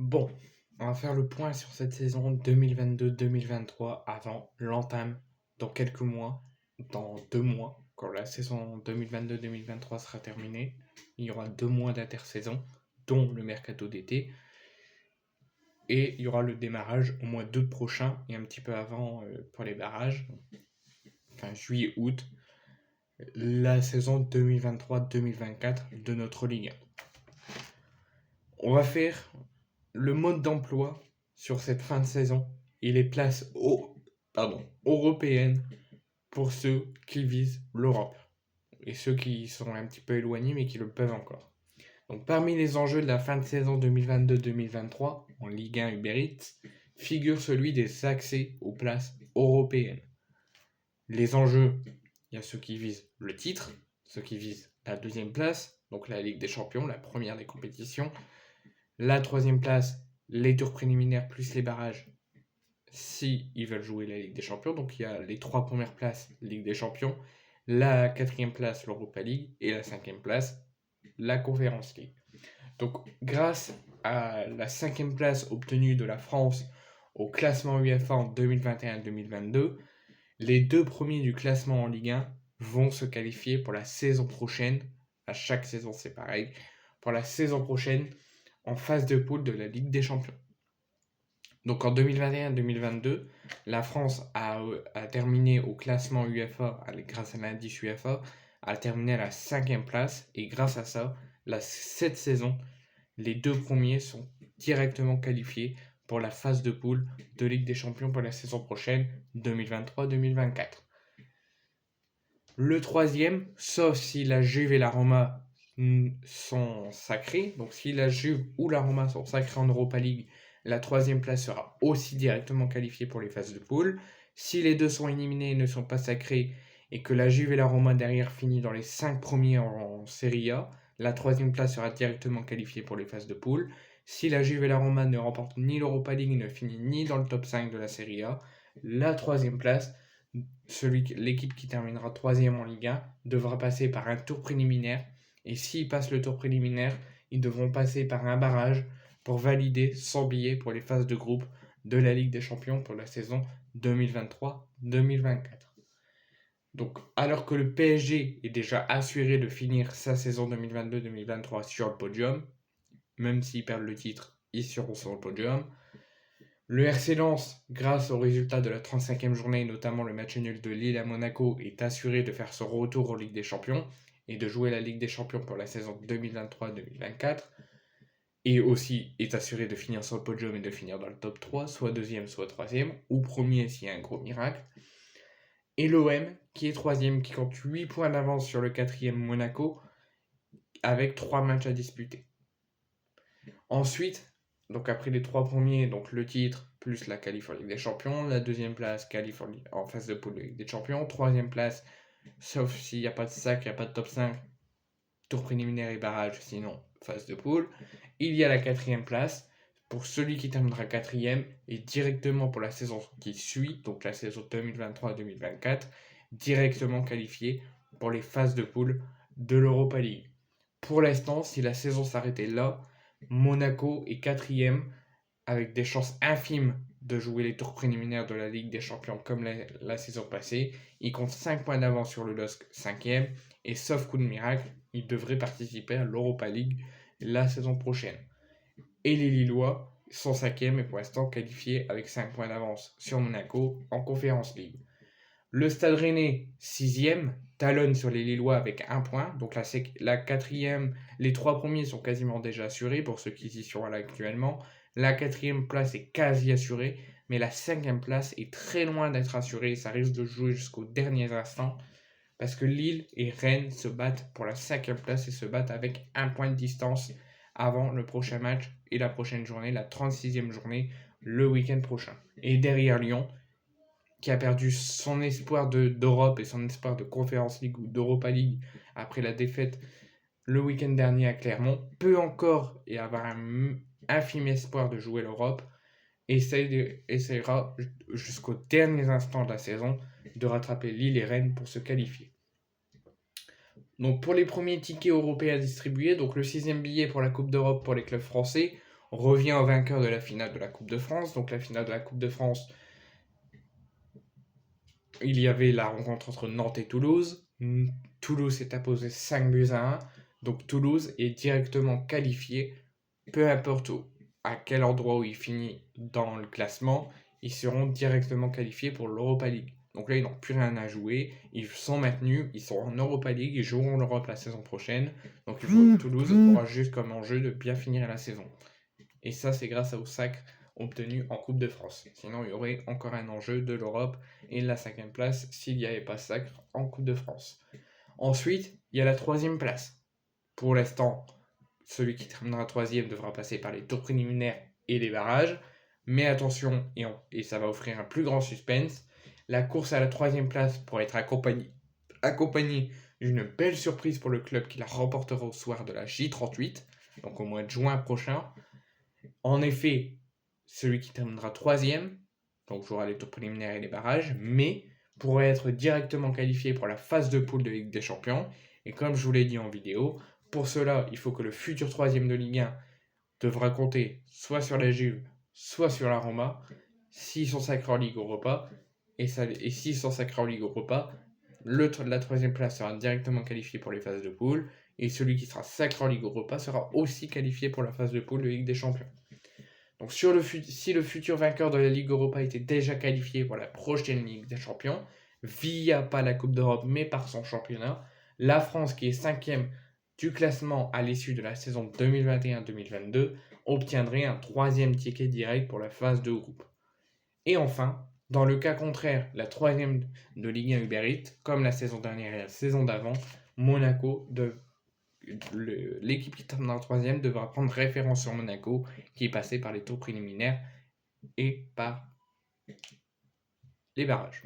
Bon, on va faire le point sur cette saison 2022-2023 avant l'entame dans quelques mois, dans 2 mois, quand la saison 2022-2023 sera terminée. Il y aura 2 mois d'intersaison, dont le mercato d'été, et il y aura le démarrage au mois d'août prochain et un petit peu avant pour les barrages, enfin juillet-août, la saison 2023-2024 de notre Ligue 1. On va faire le mode d'emploi sur cette fin de saison et les places européennes pour ceux qui visent l'Europe et ceux qui sont un petit peu éloignés mais qui le peuvent encore. Donc parmi les enjeux de la fin de saison 2022-2023 en Ligue 1 Uber Eats figure celui des accès aux places européennes. Les enjeux, il y a ceux qui visent le titre, ceux qui visent la deuxième place, donc la Ligue des Champions, la première des compétitions, la troisième place, les tours préliminaires plus les barrages, si ils veulent jouer la Ligue des Champions. Donc il y a les 3 premières places, Ligue des Champions, la quatrième place, l'Europa League, et la cinquième place, la Conference League. Donc grâce à la cinquième place obtenue de la France au classement UEFA en 2021-2022, les 2 premiers du classement en Ligue 1 vont se qualifier pour la saison prochaine. À chaque saison, c'est pareil. Pour la saison prochaine, en phase de poule de la Ligue des Champions. Donc en 2021-2022, la France a terminé au classement UEFA, grâce à l'indice UEFA, a terminé à la cinquième place. Et grâce à ça, cette saison, les 2 premiers sont directement qualifiés pour la phase de poule de Ligue des Champions pour la saison prochaine, 2023-2024. Le troisième, sauf si la Juve et la Roma sont sacrés, donc si la Juve ou la Roma sont sacrés en Europa League, la troisième place sera aussi directement qualifiée pour les phases de poule. Si les deux sont éliminés et ne sont pas sacrés, et que la Juve et la Roma derrière finissent dans les 5 premiers en Serie A, la troisième place sera directement qualifiée pour les phases de poule. Si la Juve et la Roma ne remportent ni l'Europa League, ne finissent ni dans le top 5 de la Serie A, la troisième place, l'équipe qui terminera troisième en Ligue 1 devra passer par un tour préliminaire. Et s'ils passent le tour préliminaire, ils devront passer par un barrage pour valider son billet pour les phases de groupe de la Ligue des Champions pour la saison 2023-2024. Donc, alors que le PSG est déjà assuré de finir sa saison 2022-2023 sur le podium, même s'ils perdent le titre, ils seront sur le podium. Le RC Lens, grâce aux résultats de la 35e journée, notamment le match nul de Lille à Monaco, est assuré de faire son retour en Ligue des Champions et de jouer la Ligue des Champions pour la saison 2023-2024. Et aussi est assuré de finir sur le podium et de finir dans le top 3, soit deuxième, soit troisième, ou premier s'il y a un gros miracle. Et l'OM, qui est troisième, qui compte 8 points d'avance sur le quatrième Monaco, avec 3 matchs à disputer. Ensuite, donc après les 3 premiers, donc le titre plus la qualif en Ligue des Champions, la deuxième place qualif en phase de poule de Ligue des Champions, troisième place, sauf s'il n'y a pas de sac, il n'y a pas de top 5, tour préliminaire et barrage, sinon phase de poule. Il y a la quatrième place pour celui qui terminera quatrième et directement pour la saison qui suit, donc la saison 2023-2024, directement qualifié pour les phases de poule de l'Europa League. Pour l'instant, si la saison s'arrêtait là, Monaco est quatrième avec des chances infimes de jouer les tours préliminaires de la Ligue des Champions comme la saison passée. Il compte 5 points d'avance sur le LOSC 5e et sauf coup de miracle, il devrait participer à l'Europa League la saison prochaine. Et les Lillois sont 5e et pour l'instant qualifiés avec 5 points d'avance sur Monaco en Conference League. Le Stade Rennais, 6e, talonne sur les Lillois avec 1 point. Donc la quatrième, les 3 premiers sont quasiment déjà assurés pour ceux qui y sont là actuellement. La quatrième place est quasi assurée, mais la cinquième place est très loin d'être assurée. Ça risque de jouer jusqu'aux derniers instants parce que Lille et Rennes se battent pour la cinquième place et se battent avec 1 point de distance avant le prochain match et la prochaine journée, la 36e journée, le week-end prochain. Et derrière Lyon, qui a perdu son espoir d'Europe et son espoir de Conference League ou d'Europa League après la défaite le week-end dernier à Clermont, peut encore y avoir un infime espoir de jouer l'Europe, essaiera jusqu'aux derniers instants de la saison de rattraper Lille et Rennes pour se qualifier. Donc pour les premiers tickets européens distribués, donc le 6e billet pour la Coupe d'Europe pour les clubs français, revient au vainqueur de la finale de la Coupe de France. Donc la finale de la Coupe de France, il y avait la rencontre entre Nantes et Toulouse. Toulouse s'est imposé 5-1. Donc Toulouse est directement qualifié, peu importe à quel endroit où il finit dans le classement, ils seront directement qualifiés pour l'Europa League. Donc là, ils n'ont plus rien à jouer, ils sont maintenus, ils sont en Europa League, ils joueront l'Europe la saison prochaine. Donc Toulouse aura juste comme enjeu de bien finir la saison. Et ça, c'est grâce au sacre obtenu en Coupe de France. Sinon, il y aurait encore un enjeu de l'Europe et la 5e place s'il n'y avait pas sacre en Coupe de France. Ensuite, il y a la 3e place. Pour l'instant, celui qui terminera 3e devra passer par les tours préliminaires et les barrages. Mais attention, et ça va offrir un plus grand suspense, la course à la 3e place pourrait être accompagnée d'une belle surprise pour le club qui la remportera au soir de la J38, donc au mois de juin prochain. En effet, celui qui terminera 3e, donc jouera les tours préliminaires et les barrages, mais pourrait être directement qualifié pour la phase de poule de Ligue des Champions. Et comme je vous l'ai dit en vidéo, pour cela, il faut que le futur 3e de Ligue 1 devra compter soit sur la Juve, soit sur la Roma. S'ils sont sacrés en Ligue Europa, et s'ils sont sacrés en Ligue Europa, la 3e place sera directement qualifié pour les phases de poule, et celui qui sera sacré en Ligue Europa sera aussi qualifié pour la phase de poule de Ligue des Champions. Donc si le futur vainqueur de la Ligue Europa était déjà qualifié pour la prochaine Ligue des Champions, via pas la Coupe d'Europe mais par son championnat, la France qui est 5e du classement à l'issue de la saison 2021-2022 obtiendrait un 3e ticket direct pour la phase de groupe. Et enfin, dans le cas contraire, la 3e de Ligue 1 Uber Eats, comme la saison dernière et la saison d'avant, Monaco l'équipe qui terminera 3e devra prendre référence sur Monaco, qui est passé par les tours préliminaires et par les barrages.